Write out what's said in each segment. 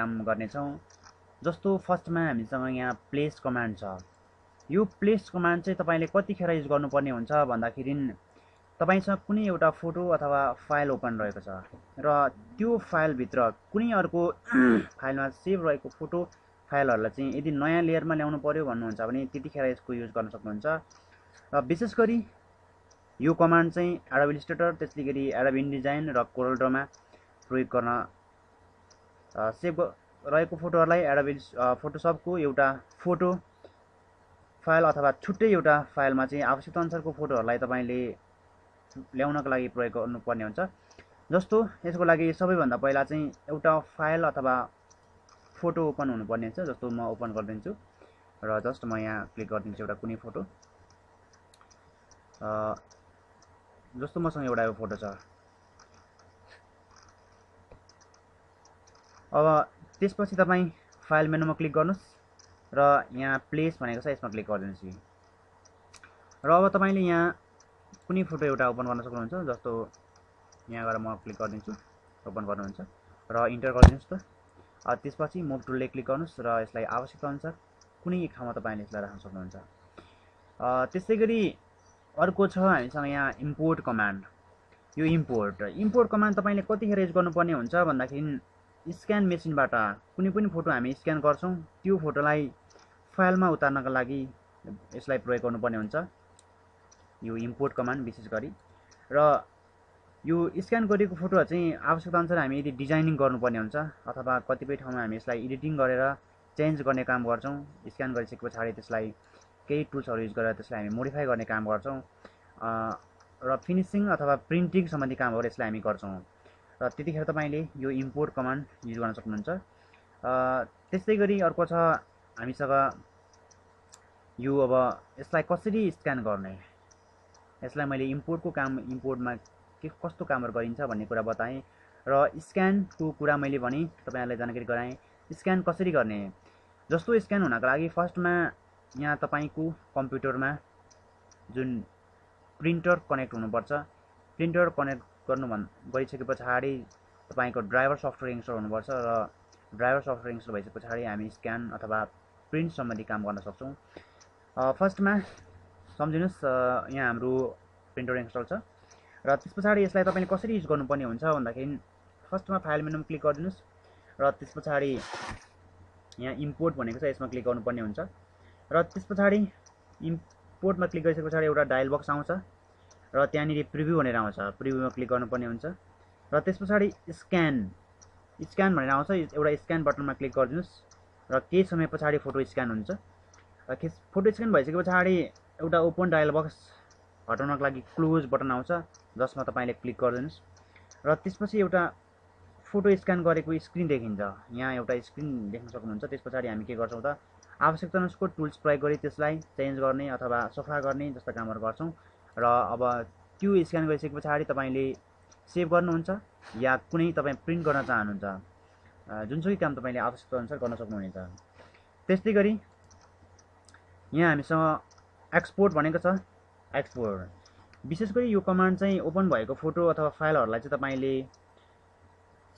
काम गर्नेछौँ। जस्तो फर्स्टमा हामीसँग यहाँ प्लेस कमान्ड छ। यो प्लेस कमान्ड चाहिँ तपाईँले कतिखेर युज गर्नुपर्ने हुन्छ भन्दाखेरि तपाईसँग कुनै एउटा फोटो अथवा फाइल ओपन रहेको छ र त्यो फाइलभित्र कुनै अर्को फाइलमा सेभ रहेको फोटो फाइलहरूलाई चाहिँ यदि नयाँ लेयरमा ल्याउनु पर्यो भन्नुहुन्छ भने त्यतिखेर यसको युज गर्न सक्नुहुन्छ। र विशेष गरी यो कमान्ड चाहिँ एडोब इलस्ट्रेटर, त्यसै गरी एडोब इनडिजाइन र कोरल ड्रामा प्रयोग गर्न सेभ रहेको फोटोहरूलाई एडोब फोटोसपको एउटा फोटो फाइल अथवा छुट्टै एउटा फाइलमा चाहिँ आवश्यकता अनुसारको फोटोहरूलाई तपाईँले ल्याउनको लागि प्रयोग गर्नुपर्ने हुन्छ। जस्तो यसको लागि सबैभन्दा पहिला चाहिँ एउटा फाइल अथवा फोटो ओपन हुनुपर्ने हुन्छ। जस्तो म ओपन गरिदिन्छु र जस्ट म यहाँ क्लिक गरिदिन्छु एउटा कुनै फोटो। जस्तो मसँग एउटा यो फोटो छ। अब त्यसपछि तपाईँ फाइल मेनुमा क्लिक गर्नुहोस् र यहाँ प्लेस भनेको छ यसमा क्लिक गरिदिनुहोस्। र अब तपाईँले यहाँ कुनै फोटो एउटा ओपन गर्न सक्नुहुन्छ। जस्तो यहाँ गएर म क्लिक गरिदिन्छु, ओपन गर्नुहुन्छ र इन्टर गरिदिनुहोस् त। त्यसपछि मुभ टुलले क्लिक गर्नुहोस् र यसलाई आवश्यकता अनुसार कुनै एक ठाउँमा तपाईँले यसलाई राख्न सक्नुहुन्छ। त्यसै गरी अर्को छ हामीसँग यहाँ इम्पोर्ट कमान्ड। यो इम्पोर्ट कमान्ड तपाईँले कतिखेर युज गर्नुपर्ने हुन्छ भन्दाखेरि स्क्यान मेसिनबाट कुनै पनि फोटो हामी स्क्यान गर्छौँ त्यो फोटोलाई फाइलमा उतार्नका लागि यसलाई प्रयोग गर्नुपर्ने हुन्छ, यो इम्पोर्ट कमान्ड विशेष गरी। र यो स्क्यान गरिएको फोटो चाहिँ आवश्यकता अनुसार हामी यदि डिजाइनिङ गर्नुपर्ने हुन्छ अथवा कतिपय ठाउँमा हामी यसलाई एडिटिङ गरेर चेन्ज गर्ने काम गर्छौँ। स्क्यान गरिसके पछाडि त्यसलाई केही टुल्सहरू युज गरेर त्यसलाई हामी मोडिफाई गर्ने काम गर्छौँ र फिनिसिङ अथवा प्रिन्टिङ सम्बन्धी कामहरू यसलाई हामी गर्छौँ। र त्यतिखेर तपाईँले यो इम्पोर्ट कमान्ड युज गर्न सक्नुहुन्छ। त्यस्तै गरी अर्को छ हामीसँग यो, अब यसलाई कसरी स्क्यान गर्ने, यसलाई मैले इम्पोर्टमा के कस्तो कामहरू गरिन्छ भन्ने कुरा बताएँ र स्क्यानको कुरा मैले भने तपाईँहरूलाई जानकारी गराएँ। स्क्यान कसरी गर्ने, जस्तो स्क्यान हुनको लागि फर्स्टमा यहाँ तपाईँको कम्प्युटरमा जुन प्रिन्टर कनेक्ट हुनुपर्छ। प्रिन्टर कनेक्ट गरिसके पछाडि तपाईँको ड्राइभर सफ्टवेयर इन्स्टल हुनुपर्छ र ड्राइभर सफ्टवेयर इन्स्टल भइसके पछाडि हामी स्क्यान अथवा प्रिन्ट सम्बन्धी काम गर्न सक्छौँ। फर्स्टमा सम्झिनुहोस् यहाँ हाम्रो प्रिन्टर इन्स्टल छ र त्यस पछाडि यसलाई तपाईँले कसरी युज गर्नुपर्ने हुन्छ भन्दाखेरि फर्स्टमा फाइल मेनुमा क्लिक गरिदिनुहोस् र त्यस पछाडि यहाँ इम्पोर्ट भनेको छ यसमा क्लिक गर्नुपर्ने हुन्छ र त्यस पछाडि इम्पोर्टमा क्लिक गरिसके पछाडि एउटा डायल बक्स आउँछ र त्यहाँनिर प्रिभ्यू भनेर आउँछ, प्रिभ्यूमा क्लिक गर्नुपर्ने हुन्छ र त्यस पछाडि स्क्यान भनेर आउँछ, एउटा स्क्यान बटनमा क्लिक गरिदिनुहोस् र केही समय पछाडि फोटो स्क्यान हुन्छ। र फोटो स्क्यान भइसके पछाडि एउटा ओपन डायल बक्स हटाउनको लागि क्लोज बटन आउँछ जसमा तपाईँले क्लिक गरिदिनुहोस् र त्यसपछि एउटा फोटो स्क्यान गरेको स्क्रिन देखिन्छ। यहाँ एउटा स्क्रिन देख्न सक्नुहुन्छ। त्यस पछाडि हामी के गर्छौँ त आवश्यकता अनुसारको टुल्स प्रयोग गरी त्यसलाई चेन्ज गर्ने अथवा सफा गर्ने जस्ता कामहरू गर्छौँ। र अब त्यो स्क्यान गरिसके पछाडि तपाईँले सेभ गर्नुहुन्छ या कुनै तपाईँ प्रिन्ट गर्न चाहनुहुन्छ, जुनसुकै काम तपाईँले आवश्यकता अनुसार गर्न सक्नुहुनेछ। त्यस्तै गरी यहाँ हामीसँग एक्सपोर्ट भनेको छ। एक्सपोर्ट विशेष गरी यो कमान्ड चाहिँ ओपन भएको फोटो अथवा फाइलहरूलाई चाहिँ तपाईँले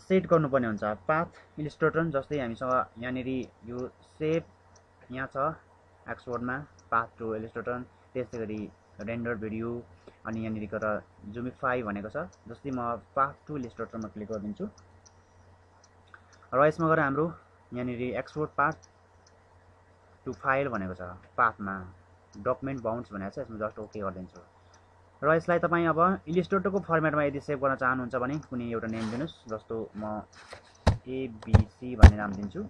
सेट गर्नुपर्ने हुन्छ। पाथ इलस्ट्रेटर जस्तै हामीसँग यहाँनिर यो सेभ यहाँ छ एक्सपोर्टमा पाथ टु इलस्ट्रेटर, त्यस्तै गरी रेन्डर भिडियो अनि यहाँनिर गएर जुमिफाई भनेको छ। जस्तै म पाथ टु इलस्ट्रेटरमा क्लिक गरिदिन्छु र यसमा गएर हाम्रो यहाँनिर एक्सपोर्ट पाथ टु फाइल भनेको छ। पाथमा डकुमेन्ट बाउन्ड्स भनेको छ, यसमा जस्ट ओके गरिदिन्छु र यसलाई तपाईँ अब इलस्ट्रेटरको फर्मेटमा यदि सेभ गर्न चाहनुहुन्छ भने कुनै एउटा नेम दिनुहोस्। जस्तो म एबिसी भन्ने नाम दिन्छु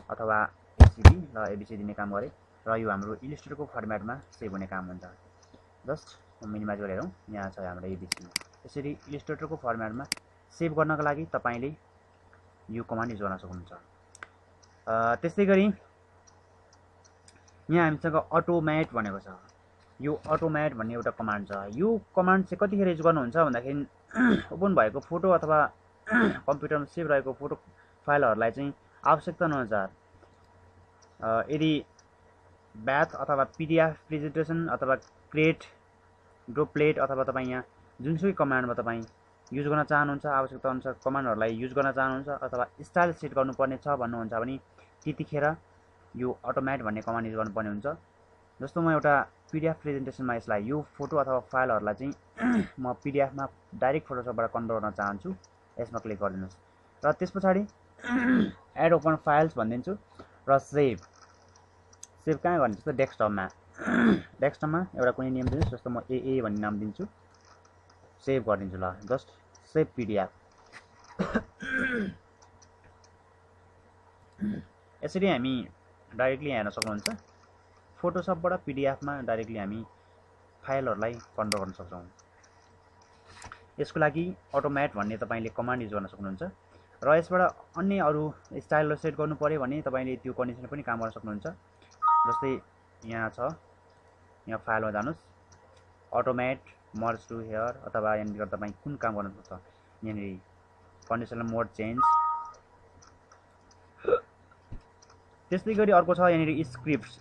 अथवा एसिबी र एबिसी दिने काम गरेँ र यो हाम्रो इलस्ट्रेटरको फर्मेटमा सेभ हुने काम हुन्छ। जस्ट मिनिमाइज गरेर हेरौँ, यहाँ छ हाम्रो एबिसी। यसरी इलस्ट्रेटरको फर्मेटमा सेभ गर्नको लागि तपाईँले यो कमान्ड युज गर्न सक्नुहुन्छ। त्यस्तै गरी यहाँ हामीसँग अटोमेट भनेको छ। यो अटोमेट भन्ने एउटा कमान्ड छ। यो कमान्ड चाहिँ कतिखेर युज गर्नुहुन्छ भन्दाखेरि ओपन भएको फोटो अथवा कम्प्युटरमा सेभ रहेको फोटो फाइलहरूलाई चाहिँ आवश्यकता अनुसार यदि ब्याथ अथवा पिडिएफ प्रेजेन्टेसन अथवा क्रिएट ड्रपलेट अथवा तपाईँ यहाँ जुनसुकै कमान्डमा तपाईँ युज गर्न चाहनुहुन्छ, आवश्यकता अनुसार कमान्डहरूलाई युज गर्न चाहनुहुन्छ अथवा स्टाइल सेट गर्नुपर्ने छ भन्नुहुन्छ भने त्यतिखेर यो अटोमेट भन्ने कमान्ड युज गर्नुपर्ने हुन्छ। जस्तो म एउटा पिडिएफ प्रेजेन्टेसनमा यसलाई यो फोटो अथवा फाइलहरूलाई चाहिँ म पिडिएफमा डाइरेक्ट फोटोसपबाट कन्भर्ट गर्न चाहन्छु, यसमा क्लिक गरिदिनुहोस् र त्यस पछाडि एड ओपन फाइल्स भनिदिन्छु र सेभ कहाँ गर्ने जस्तो डेस्कटपमा एउटा कुनै नेम दिनुहोस्, जस्तो म AA भन्ने नाम दिन्छु, सेभ गरिदिन्छु। ल जस्ट सेभ पिडिएफ। यसरी हामी डाइरेक्टली हेर्न सक्नुहुन्छ, फोटोसपबाट पिडिएफमा डाइरेक्टली हामी फाइलहरूलाई कन्भर्ट गर्न सक्छौँ। यसको लागि अटोमेट भन्ने तपाईँले कमान्ड युज गर्न सक्नुहुन्छ र यसबाट अन्य अरू स्टाइलहरू सेट गर्नु पर्यो भने तपाईँले त्यो कन्डिसन पनि काम गर्न सक्नुहुन्छ। जस्तै यहाँ छ, यहाँ फाइलमा जानुहोस्, अटोमेट मर्ज टु हेयर अथवा यहाँनिर तपाईँ कुन काम गर्न सक्छ, यहाँनिर कन्डिसनल मोड चेन्ज। त्यस्तै गरी अर्को छ यहाँनिर स्क्रिप्ट्स।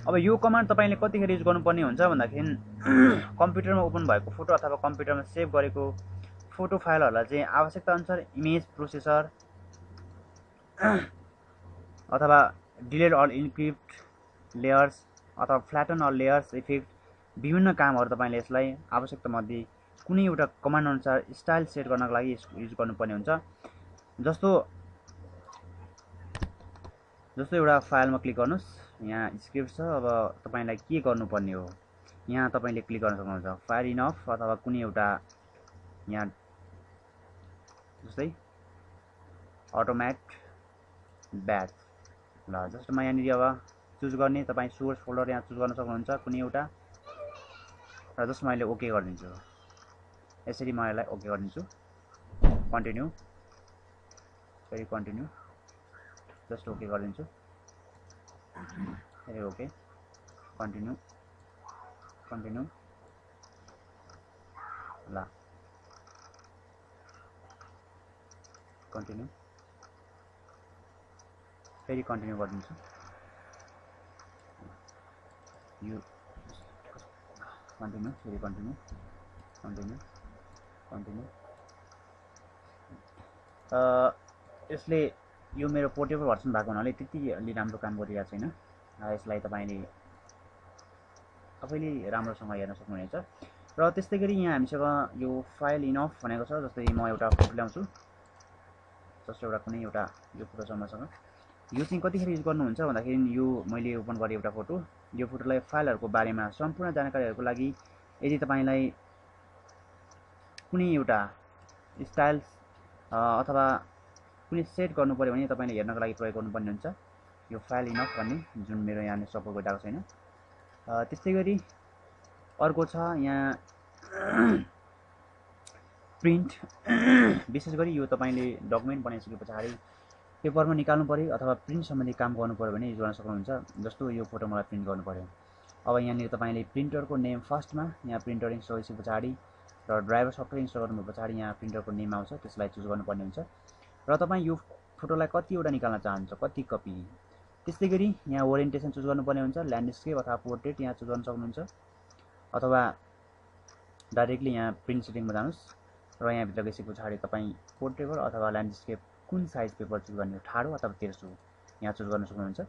अब यो कमान्ड तपाईँले कतिखेर युज गर्नुपर्ने हुन्छ भन्दाखेरि कम्प्युटरमा ओपन भएको फोटो अथवा कम्प्युटरमा सेभ गरेको फोटो फाइलहरूलाई चाहिँ आवश्यकता अनुसार इमेज प्रोसेसर अथवा डिलिट अल इन्क्रिप्ट लेयर्स अथवा फ्ल्याटन अल लेयर्स इफेक्ट विभिन्न कामहरू तपाईँले यसलाई आवश्यकता मध्ये कुनै एउटा कमान्ड अनुसार स्टाइल सेट गर्नको लागि युज गर्नुपर्ने हुन्छ। जस्तो एउटा फाइलमा क्लिक गर्नुहोस्, यहाँ स्क्रिप्ट छ। अब तपाईँलाई के गर्नुपर्ने हो, यहाँ तपाईँले क्लिक गर्न सक्नुहुन्छ फायर इनफ अथवा कुनै एउटा यहाँ जस्तै अटोमेट ब्याच। ल जस्तो म यहाँनिर अब चुज गर्ने, तपाईँ सोर्स फोल्डर यहाँ चुज गर्न सक्नुहुन्छ कुनै एउटा र जस्ट मैले ओके गरिदिन्छु। यसरी म यसलाई ओके गरिदिन्छु, कन्टिन्यू, फेरि कन्टिन्यू, जस्ट ओके गरिदिन्छु, फेरि ओके, कन्टिन्यू, कन्टिन्यू। ल कन्टिन्यू, फेरि कन्टिन्यू गरिदिन्छु, यो कन्टिन्यू, फेरि कन्टिन्यू, कन्टिन्यू, कन्टिन्यू। यसले यो मेरो पोर्टेबल भर्सन भएको हुनाले त्यति अलि राम्रो काम गरिरहेको छैन। यसलाई तपाईँले आफैले राम्रोसँग हेर्न सक्नुहुनेछ। र त्यस्तै गरी यहाँ हामीसँग यो फाइल इनफ भनेको छ। जस्तै म एउटा फोटो ल्याउँछु, जस्तो एउटा कुनै एउटा यो फोटो छ मसँग। यो चाहिँ कतिखेर युज गर्नुहुन्छ भन्दाखेरि यो मैले ओपन गरेँ एउटा फोटो, यो फोटोलाई फाइलहरूको बारेमा सम्पूर्ण जानकारीहरूको लागि यदि तपाईँलाई कुनै एउटा स्टाइल अथवा कुनै सेट गर्नु पर्यो भने तपाईँले हेर्नको लागि प्रयोग गर्नुपर्ने हुन्छ यो फाइल इनफ भन्ने, जुन मेरो यहाँ सपोर्ट गरिरहेको छैन। त्यस्तै गरी अर्को छ यहाँ प्रिन्ट। विशेष गरी यो तपाईँले डकुमेन्ट बनाइसके पछाडि पेपरमा निकाल्नु पर्यो अथवा प्रिन्ट सम्बन्धी काम गर्नु पर्यो भने युज गर्न सक्नुहुन्छ। जस्तो यो फोटो मलाई प्रिन्ट गर्नु पर्यो, अब यहाँनिर तपाईँले प्रिन्टरको नेम फर्स्टमा यहाँ प्रिन्टर इन्स्टल गरेपछि पछाडि र ड्राइभर सफ्टवेयर इन्स्टल गर्नु पछाडि यहाँ प्रिन्टरको नेम आउँछ, त्यसलाई चुज गर्नुपर्ने हुन्छ। र तपाईँ यो फोटोलाई कतिवटा निकाल्न चाहनुहुन्छ, कति कपी। त्यस्तै गरी यहाँ ओरिएन्टेसन चुज गर्नुपर्ने हुन्छ, ल्यान्डस्केप अथवा पोर्ट्रेट यहाँ चुज गर्न सक्नुहुन्छ अथवा डाइरेक्टली यहाँ प्रिन्ट सेटिङमा जानुहोस् र यहाँभित्र गइसके पछाडि तपाईँ पोर्ट्रेबल अथवा ल्यान्डस्केप कुन साइज पेपर चुज गर्ने, ठाडो अथवा तेर्सो यहाँ चुज गर्न सक्नुहुन्छ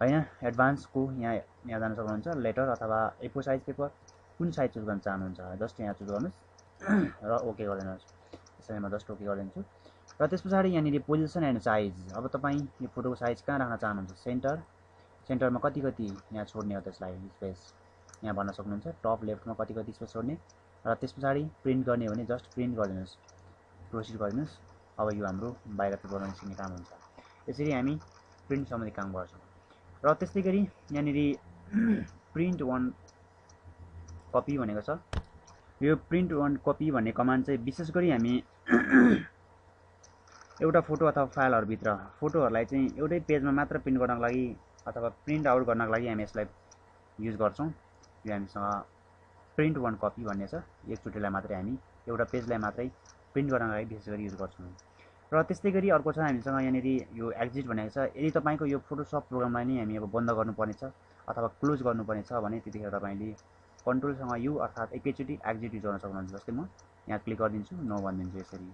होइन। एडभान्सको यहाँ जान सक्नुहुन्छ, लेटर अथवा A4 साइज पेपर कुन साइज चुज गर्न चाहनुहुन्छ, जस्ट यहाँ चुज गर्नुहोस् र ओके गरिदिनुहोस्। यसरी म जस्ट ओके गरिदिन्छु। र त्यस पछाडि यहाँनिर पोजिसन एन्ड साइज। अब तपाईँ यो फोटोको साइज कहाँ राख्न चाहनुहुन्छ, सेन्टरमा कति यहाँ छोड्ने हो त्यसलाई स्पेस यहाँ भन्न सक्नुहुन्छ, टप लेफ्टमा कति स्पेस छोड्ने। र त्यस पछाडि प्रिन्ट गर्ने हो भने जस्ट प्रिन्ट गरिदिनुहोस्, प्रोसिड गरिदिनुहोस्। अब यो हाम्रो बाहिर पेपरमा निस्किने काम हुन्छ। यसरी हामी प्रिन्ट सम्बन्धी काम गर्छौँ। र त्यस्तै गरी यहाँनिर प्रिन्ट वान कपी भनेको छ। यो प्रिन्ट वान कपी भन्ने कमान्ड चाहिँ विशेष गरी हामी एउटा फोटो अथवा फाइलहरूभित्र फोटोहरूलाई चाहिँ एउटै पेजमा मात्र प्रिन्ट गर्नको लागि अथवा प्रिन्ट आउट गर्नको लागि हामी यसलाई युज गर्छौँ। यो हामीसँग प्रिन्ट वान कपी भन्ने छ, एकचोटिलाई मात्रै हामी एउटा पेजलाई मात्रै प्रिन्ट गर्नको लागि विशेष गरी युज गर्छौँ। र त्यस्तै गरी अर्को छ हामीसँग यहाँनिर यो एक्जिट भनेको छ। यदि तपाईँको यो फोटोसप प्रोग्रामलाई नै हामी अब बन्द गर्नुपर्ने छ अथवा क्लोज गर्नुपर्ने छ भने त्यतिखेर तपाईँले कन्ट्रोलसँग यु अर्थात् एकैचोटि एक्जिट युज गर्न सक्नुहुन्छ। जस्तै म यहाँ क्लिक गरिदिन्छु, नो भनिदिन्छु यसरी।